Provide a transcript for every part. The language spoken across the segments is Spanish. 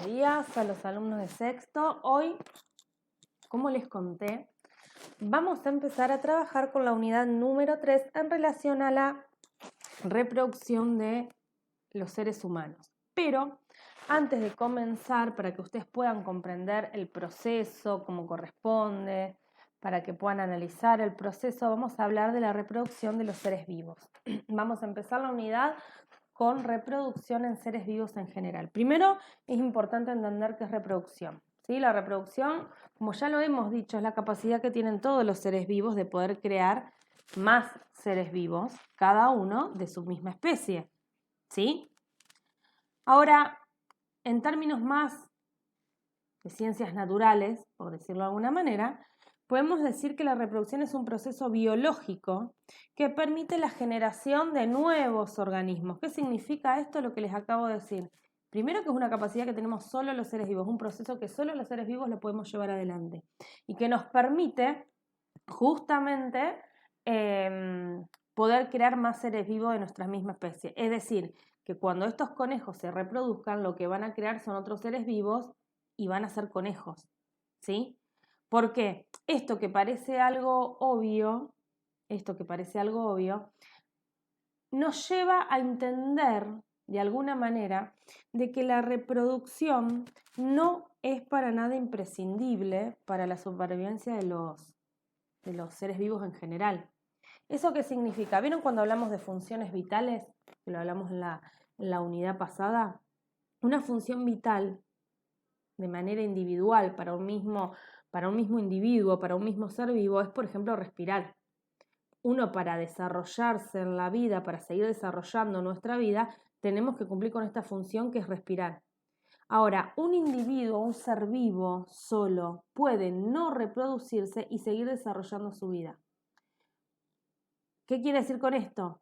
días a los alumnos de sexto. Hoy, como les conté, vamos a empezar a trabajar con la unidad número 3 en relación a la reproducción de los seres humanos. Pero antes de comenzar, para que ustedes puedan comprender el proceso, cómo corresponde, para que puedan analizar el proceso, vamos a hablar de la reproducción de los seres vivos. Vamos a empezar la unidad con reproducción en seres vivos en general. Primero, es importante entender qué es reproducción. ¿Sí? La reproducción, como ya lo hemos dicho, es la capacidad que tienen todos los seres vivos de poder crear más seres vivos, cada uno de su misma especie. ¿Sí? Ahora, en términos más de ciencias naturales, por decirlo de alguna manera, podemos decir que la reproducción es un proceso biológico que permite la generación de nuevos organismos. ¿Qué significa esto? Lo que les acabo de decir. Primero, que es una capacidad que tenemos solo los seres vivos, un proceso que solo los seres vivos lo podemos llevar adelante y que nos permite justamente poder crear más seres vivos de nuestra misma especie. Es decir, que cuando estos conejos se reproduzcan, lo que van a crear son otros seres vivos y van a ser conejos, ¿sí? ¿Por qué? Esto que parece algo obvio, nos lleva a entender de alguna manera de que la reproducción no es para nada imprescindible para la supervivencia de los seres vivos en general. ¿Eso qué significa? ¿Vieron cuando hablamos de funciones vitales? Que lo hablamos en la unidad pasada. Una función vital de manera individual para un mismo individuo, para un mismo ser vivo, es, por ejemplo, respirar. Uno, para desarrollarse en la vida, para seguir desarrollando nuestra vida, tenemos que cumplir con esta función que es respirar. Ahora, un individuo, un ser vivo solo, puede no reproducirse y seguir desarrollando su vida. ¿Qué quiere decir con esto?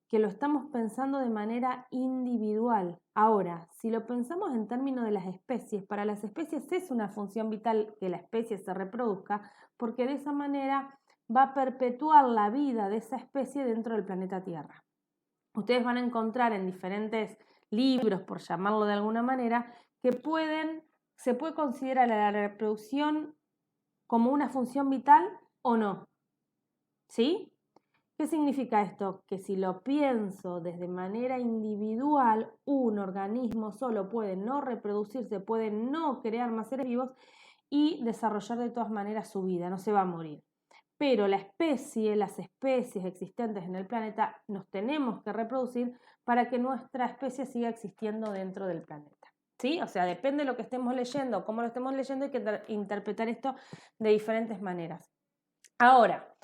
Que lo estamos pensando de manera individual. Ahora, si lo pensamos en términos de las especies, para las especies es una función vital que la especie se reproduzca, porque de esa manera va a perpetuar la vida de esa especie dentro del planeta Tierra. Ustedes van a encontrar en diferentes libros, por llamarlo de alguna manera, que se puede considerar la reproducción como una función vital o no. ¿Sí? ¿Qué significa esto? Que si lo pienso desde manera individual, un organismo solo puede no reproducirse, puede no crear más seres vivos y desarrollar de todas maneras su vida, no se va a morir. Pero las especies existentes en el planeta, nos tenemos que reproducir para que nuestra especie siga existiendo dentro del planeta. ¿Sí? O sea, depende de lo que estemos leyendo, cómo lo estemos leyendo, hay que interpretar esto de diferentes maneras. Ahora,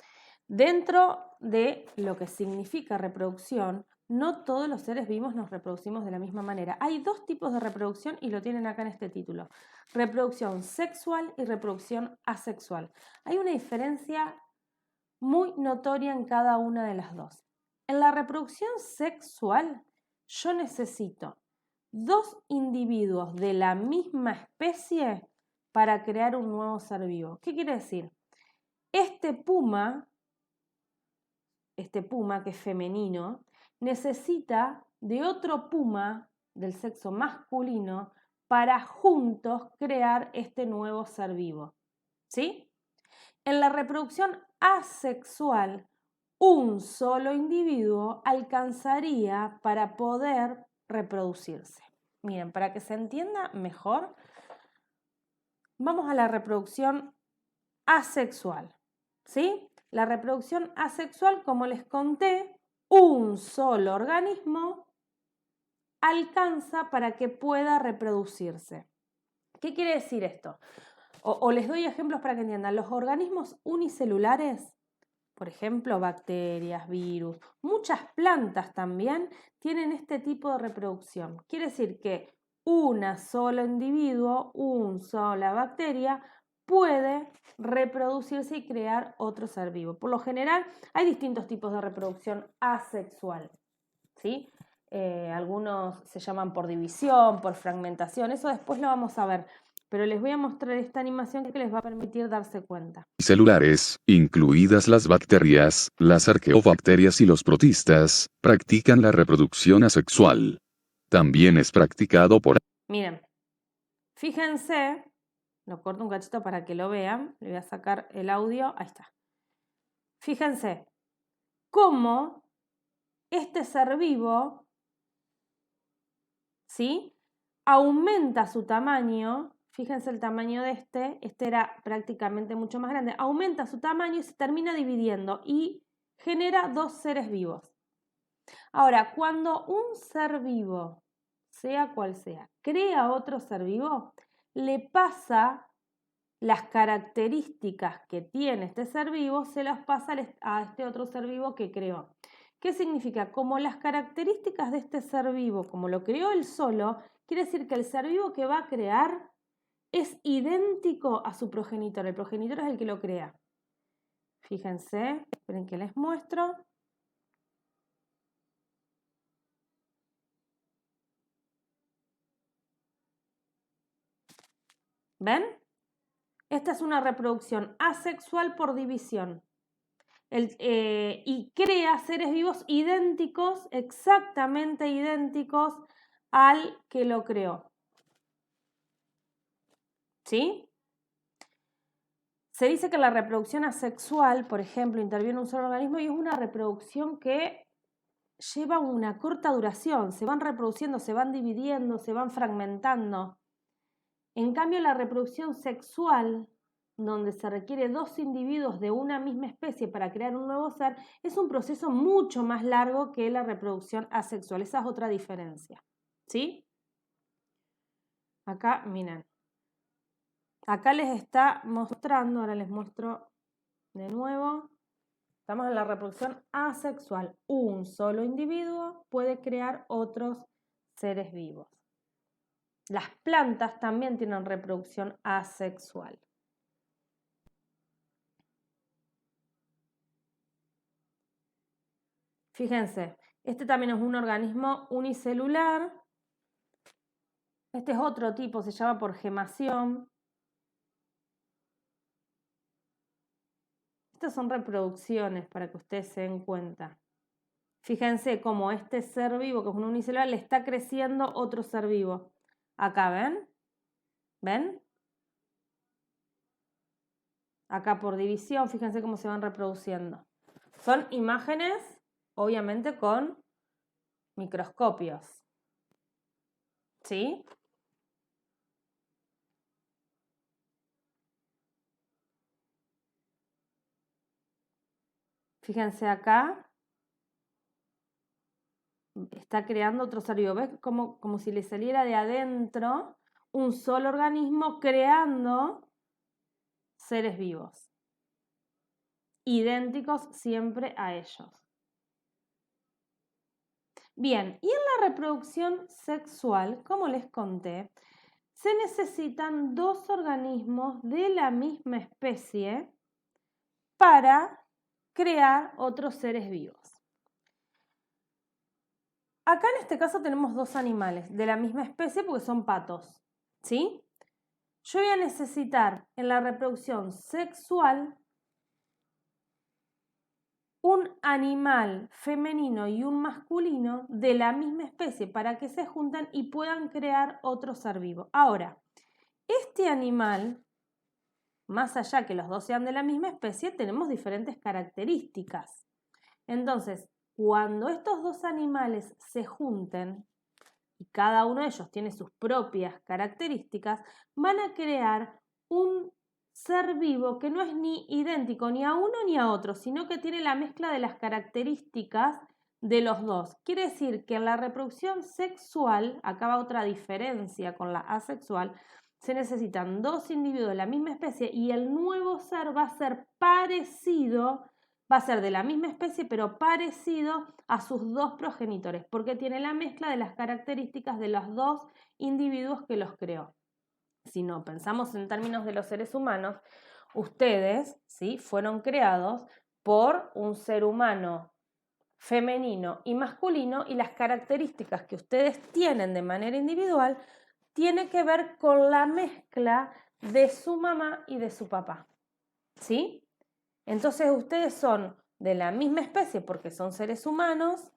dentro de lo que significa reproducción, no todos los seres vivos nos reproducimos de la misma manera. Hay dos tipos de reproducción y lo tienen acá en este título. Reproducción sexual y reproducción asexual. Hay una diferencia muy notoria en cada una de las dos. En la reproducción sexual, yo necesito dos individuos de la misma especie para crear un nuevo ser vivo. ¿Qué quiere decir? Este puma que es femenino, necesita de otro puma del sexo masculino para juntos crear este nuevo ser vivo. ¿Sí? En la reproducción asexual, un solo individuo alcanzaría para poder reproducirse. Miren, para que se entienda mejor, vamos a la reproducción asexual. ¿Sí? La reproducción asexual, como les conté, un solo organismo alcanza para que pueda reproducirse. ¿Qué quiere decir esto? O les doy ejemplos para que entiendan. Los organismos unicelulares, por ejemplo, bacterias, virus, muchas plantas también tienen este tipo de reproducción. Quiere decir que un solo individuo, una sola bacteria, puede reproducirse y crear otro ser vivo. Por lo general, hay distintos tipos de reproducción asexual, ¿sí? Algunos se llaman por división, por fragmentación, eso después lo vamos a ver. Pero les voy a mostrar esta animación que les va a permitir darse cuenta. Celulares, incluidas las bacterias, las arqueobacterias y los protistas, practican la reproducción asexual. También es practicado por... Miren, Fíjense, lo corto un cachito para que lo vean, le voy a sacar el audio, ahí está. Fíjense cómo este ser vivo, ¿sí?, aumenta su tamaño. Fíjense el tamaño de este era prácticamente mucho más grande, aumenta su tamaño y se termina dividiendo y genera dos seres vivos. Ahora, cuando un ser vivo, sea cual sea, crea otro ser vivo, le pasa las características que tiene este ser vivo, se las pasa a este otro ser vivo que creó. ¿Qué significa? Como las características de este ser vivo, como lo creó él solo, quiere decir que el ser vivo que va a crear es idéntico a su progenitor. El progenitor es el que lo crea. Fíjense, esperen que les muestro. ¿Ven? Esta es una reproducción asexual por división. Y crea seres vivos idénticos, exactamente idénticos al que lo creó. ¿Sí? Se dice que la reproducción asexual, por ejemplo, interviene un solo organismo y es una reproducción que lleva una corta duración. Se van reproduciendo, se van dividiendo, se van fragmentando. En cambio, la reproducción sexual, donde se requiere dos individuos de una misma especie para crear un nuevo ser, es un proceso mucho más largo que la reproducción asexual. Esa es otra diferencia. ¿Sí? Acá, miren. Acá les está mostrando, ahora les muestro de nuevo. Estamos en la reproducción asexual. Un solo individuo puede crear otros seres vivos. Las plantas también tienen reproducción asexual. Fíjense, este también es un organismo unicelular. Este es otro tipo, se llama por gemación. Estas son reproducciones para que ustedes se den cuenta. Fíjense cómo este ser vivo, que es un unicelular, le está creciendo otro ser vivo. Acá, ¿ven? ¿Ven? Acá por división, fíjense cómo se van reproduciendo. Son imágenes, obviamente, con microscopios. ¿Sí? Fíjense acá. Está creando otro ser vivo. ¿Ves? Como si le saliera de adentro un solo organismo creando seres vivos. Idénticos siempre a ellos. Bien, y en la reproducción sexual, como les conté, se necesitan dos organismos de la misma especie para crear otros seres vivos. Acá en este caso tenemos dos animales de la misma especie porque son patos, ¿sí? Yo voy a necesitar en la reproducción sexual un animal femenino y un masculino de la misma especie para que se junten y puedan crear otro ser vivo. Ahora, este animal, más allá que los dos sean de la misma especie, tenemos diferentes características. Entonces, cuando estos dos animales se junten, y cada uno de ellos tiene sus propias características, van a crear un ser vivo que no es ni idéntico ni a uno ni a otro, sino que tiene la mezcla de las características de los dos. Quiere decir que en la reproducción sexual, acá va otra diferencia con la asexual, se necesitan dos individuos de la misma especie y el nuevo ser va a ser parecido, va a ser de la misma especie pero parecido a sus dos progenitores, porque tiene la mezcla de las características de los dos individuos que los creó. Si no pensamos en términos de los seres humanos, ustedes, ¿sí?, fueron creados por un ser humano femenino y masculino y las características que ustedes tienen de manera individual tienen que ver con la mezcla de su mamá y de su papá, ¿sí? Entonces ustedes son de la misma especie porque son seres humanos,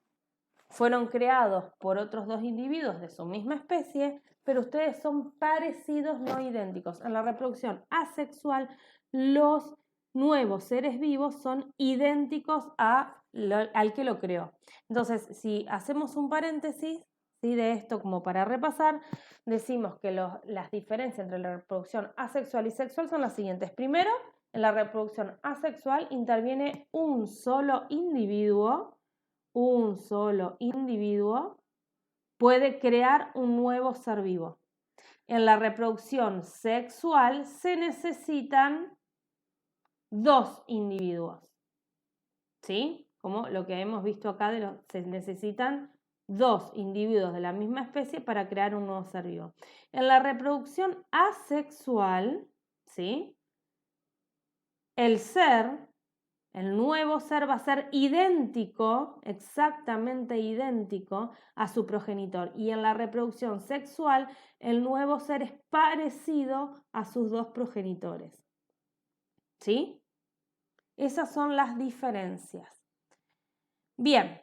fueron creados por otros dos individuos de su misma especie, pero ustedes son parecidos, no idénticos. En la reproducción asexual, los nuevos seres vivos son idénticos al que lo creó. Entonces, si hacemos un paréntesis, ¿sí?, de esto como para repasar, decimos que las diferencias entre la reproducción asexual y sexual son las siguientes. Primero, en la reproducción asexual interviene un solo individuo puede crear un nuevo ser vivo. En la reproducción sexual se necesitan 2 individuos, ¿sí? Como lo que hemos visto acá, se necesitan 2 individuos de la misma especie para crear un nuevo ser vivo. En la reproducción asexual, ¿sí?, el nuevo ser va a ser idéntico, exactamente idéntico a su progenitor. Y en la reproducción sexual, el nuevo ser es parecido a sus 2 progenitores. ¿Sí? Esas son las diferencias. Bien,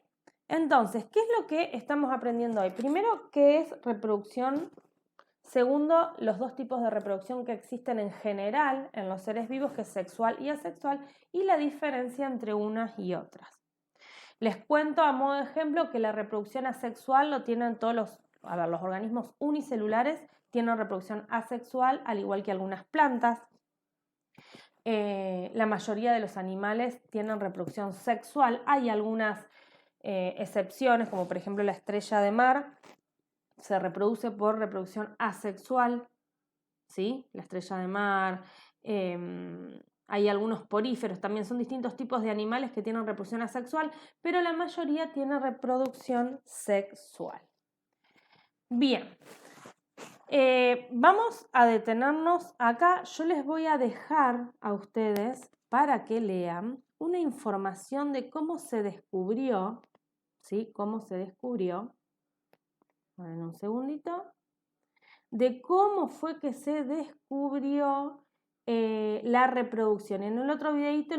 entonces, ¿qué es lo que estamos aprendiendo hoy? Primero, ¿qué es reproducción? Segundo, los 2 tipos de reproducción que existen en general en los seres vivos, que es sexual y asexual, y la diferencia entre unas y otras. Les cuento a modo de ejemplo que la reproducción asexual lo tienen todos los organismos unicelulares tienen reproducción asexual, al igual que algunas plantas. La mayoría de los animales tienen reproducción sexual. Hay algunas excepciones, como por ejemplo la estrella de mar, se reproduce por reproducción asexual, ¿sí? La estrella de mar, hay algunos poríferos, también son distintos tipos de animales que tienen reproducción asexual, pero la mayoría tiene reproducción sexual. Bien, vamos a detenernos acá. Yo les voy a dejar a ustedes para que lean una información de cómo se descubrió, ¿sí? Cómo se descubrió. En un segundito. De cómo fue que se descubrió la reproducción. En el otro videito